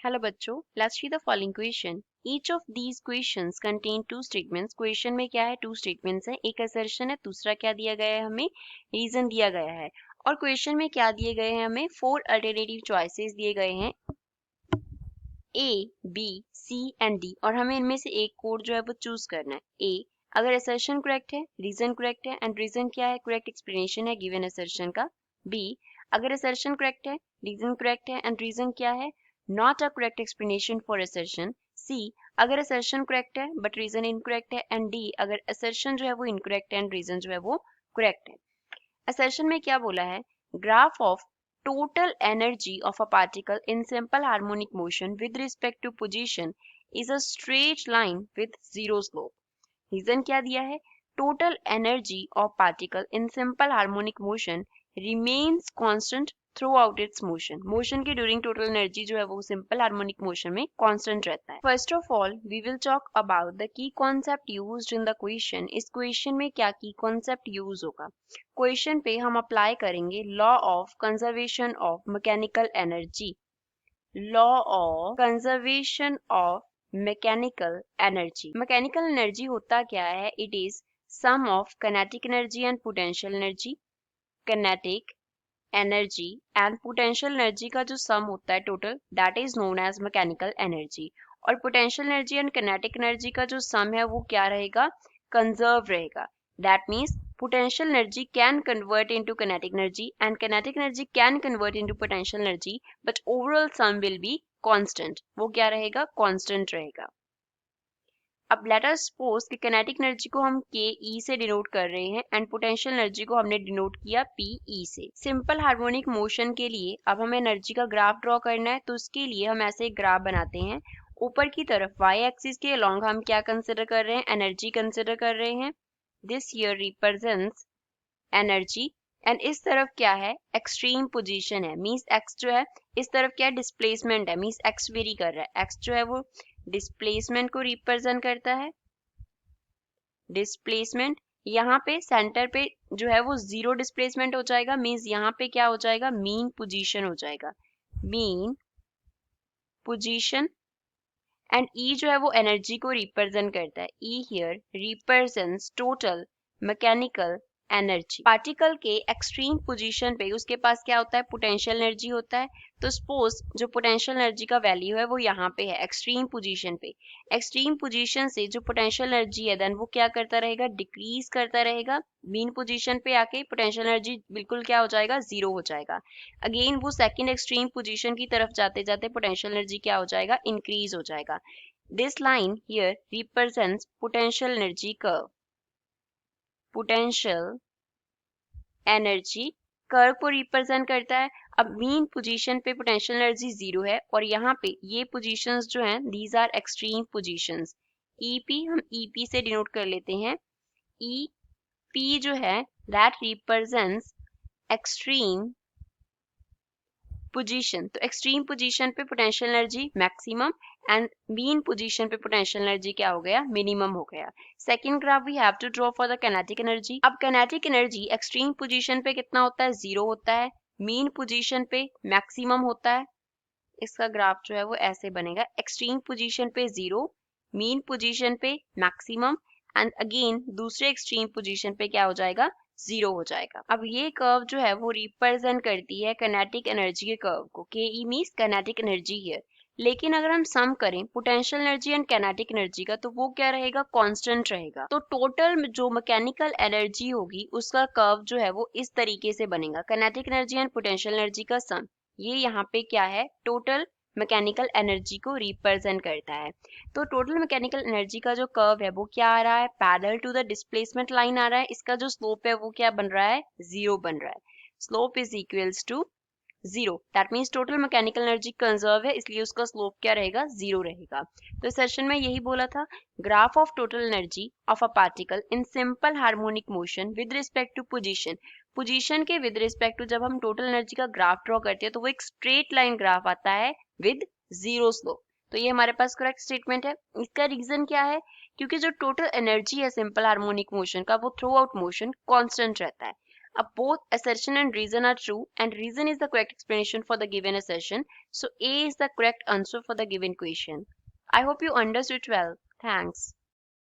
Hello बच्चों, let's see the following question. Each of these questions contain two statements. Question में क्या है, two statements है, एक असर्शन है, दूसरा क्या दिया गया है, हमें रीजन दिया गया है। और क्वेश्चन में क्या दिए गए हैं, हमें 4 अल्टरनेटिव चॉइसेस दिए गए हैं, ए, बी, सी एंड डी, और हमें इनमें से एक कोड जो है वो चूज करना है। ए, अगर असर्शन करेक्ट है, रीजन करेक्ट है, एंड रीजन क्या है, करेक्ट एक्सप्लेनेशन है गिवन असर्शन का। बी, अगर असर्शन करेक्ट है, रीजन करेक्ट है, एंड रीजन क्या है, not a correct explanation for assertion. C, अगर असर्शन करेक्ट है बट रीजन इनकरेक्ट है, एंड डी, अगर असर्शन जो है वो इनकरेक्ट है एंड रीजन जो है वो करेक्ट है। असर्शन में क्या बोला है, graph of total energy of a particle in simple harmonic motion with respect to position is a straight line with zero slope. Reason क्या दिया है, total energy of particle in simple harmonic motion remains constant throughout its motion. Motion के during total energy जो है वो simple harmonic motion में constant रहता है। First of all we will talk about the key concept used in the question. इस question में क्या की कॉन्सेप्ट यूज होगा, क्वेश्चन पे हम अप्लाई करेंगे law of conservation of mechanical energy. Law of conservation of mechanical energy. Mechanical energy होता क्या है, it is sum of kinetic energy and potential energy. Kinetic energy and potential energy का जो sum होता है total, that is known as mechanical energy. और potential energy and kinetic energy का जो सम है वो क्या रहेगा, कंजर्व रहेगा। That means potential energy can convert into kinetic energy and kinetic energy can convert into potential energy, but overall sum will be constant. वो क्या रहेगा, constant रहेगा। अब लेट अस सपोज कि kinetic energy को हम के ई से डिनोट कर रहे हैं एंड पोटेंशियल एनर्जी को हमने डिनोट किया पी ई से। सिंपल हार्मोनिक मोशन के लिए अब हमें एनर्जी का ग्राफ ड्रॉ करना है, तो उसके लिए हम ऐसे एक ग्राफ बनाते हैं। ऊपर की तरफ वाई एक्सिस के अलोंग हम क्या कंसिडर कर रहे हैं, एनर्जी कंसिडर कर रहे हैं। This here represents energy and इस तरफ क्या है, एक्सट्रीम पोजीशन है, मींस एक्स जो है इस तरफ क्या है, डिस्प्लेसमेंट है, मींस एक्स वेरी कर रहा है। एक्स जो है वो डिस्प्लेसमेंट को रिप्रेजेंट करता है, डिस्प्लेसमेंट। यहाँ पे सेंटर पे जो है वो जीरो डिस्प्लेसमेंट हो जाएगा, मींस यहाँ पे क्या हो जाएगा, मीन पोजीशन हो जाएगा, मीन पोजीशन। एंड ई जो है वो एनर्जी को रिप्रेजेंट करता है, ई here represents total mechanical energy. Particle के एक्सट्रीम पोजीशन पे उसके पास क्या होता है, पोटेंशियल एनर्जी होता है। तो सपोज जो पोटेंशियल एनर्जी का वैल्यू है वो यहाँ पे है एक्सट्रीम पोजीशन पे। एक्सट्रीम पोजीशन से जो पोटेंशियल एनर्जी है देन वो क्या करता रहेगा, डिक्रीज करता रहेगा। मीन पोजीशन पे आके पोटेंशियल एनर्जी बिल्कुल क्या हो जाएगा, जीरो हो जाएगा। अगेन वो सेकंड एक्सट्रीम पोजीशन की तरफ जाते जाते पोटेंशियल एनर्जी क्या हो जाएगा, इंक्रीज हो जाएगा। This line here represents potential energy curve. Potential energy curve को रिप्रेजेंट करता है। अब मीन पोजीशन पे पोटेंशियल एनर्जी जीरो है और यहाँ पे ये पोजीशंस जो हैं these are extreme positions. EP हम ईपी से डिनोट कर लेते हैं। ई पी जो है दैट रिप्रेजेंट्स एक्सट्रीम पोजीशन। तो एक्सट्रीम पोजीशन पे potential energy maximum and mean position पे पोटेंशियल एनर्जी क्या हो गया, मिनिमम हो गया। Second graph we have to draw for the kinetic energy. अब काइनेटिक एनर्जी एक्सट्रीम पोजीशन पे कितना होता है, जीरो होता है, मीन पोजीशन पे मैक्सिमम होता है। इसका ग्राफ जो है वो ऐसे बनेगा, एक्सट्रीम पोजीशन पे जीरो, मीन पोजीशन पे मैक्सिमम एंड अगेन दूसरे एक्सट्रीम पोजीशन पे क्या हो जाएगा, जीरो हो जाएगा। अब ये कर्व जो है वो रिप्रेजेंट करती है काइनेटिक एनर्जी के कर्व को, के ई मींस काइनेटिक एनर्जी हियर। लेकिन अगर हम सम करें potential energy and kinetic energy का, तो वो क्या रहेगा, कांस्टेंट रहेगा। तो टोटल जो मैकेनिकल एनर्जी होगी उसका कर्व जो है वो इस तरीके से बनेगा, kinetic energy and potential energy का सम। ये यहाँ पे क्या है, टोटल मैकेनिकल एनर्जी को रिप्रेजेंट करता है। तो टोटल मैकेनिकल एनर्जी का जो कर्व है वो क्या आ रहा है, parallel to the displacement line आ रहा है। इसका जो स्लोप है वो क्या बन रहा है, जीरो बन रहा है। Slope is equals to zero, that means total mechanical energy conserve है, इसलिए उसका स्लोप क्या रहेगा, जीरो रहेगा। तो इस सेशन में यही बोला था, graph of total energy of a particle in simple harmonic motion with respect to position. Position के विद रिस्पेक्ट टू जब हम टोटल एनर्जी का ग्राफ ड्रॉ करते हैं तो वो एक स्ट्रेट लाइन ग्राफ आता है विद जीरो स्लोप। तो ये हमारे पास करेक्ट स्टेटमेंट है। इसका रीजन क्या है, क्योंकि जो टोटल एनर्जी है सिंपल हार्मोनिक मोशन का वो थ्रू आउट मोशन कांस्टेंट रहता है। Both assertion and reason are true, and reason is the correct explanation for the given assertion. So A is the correct answer for the given question. I hope you understood well. Thanks.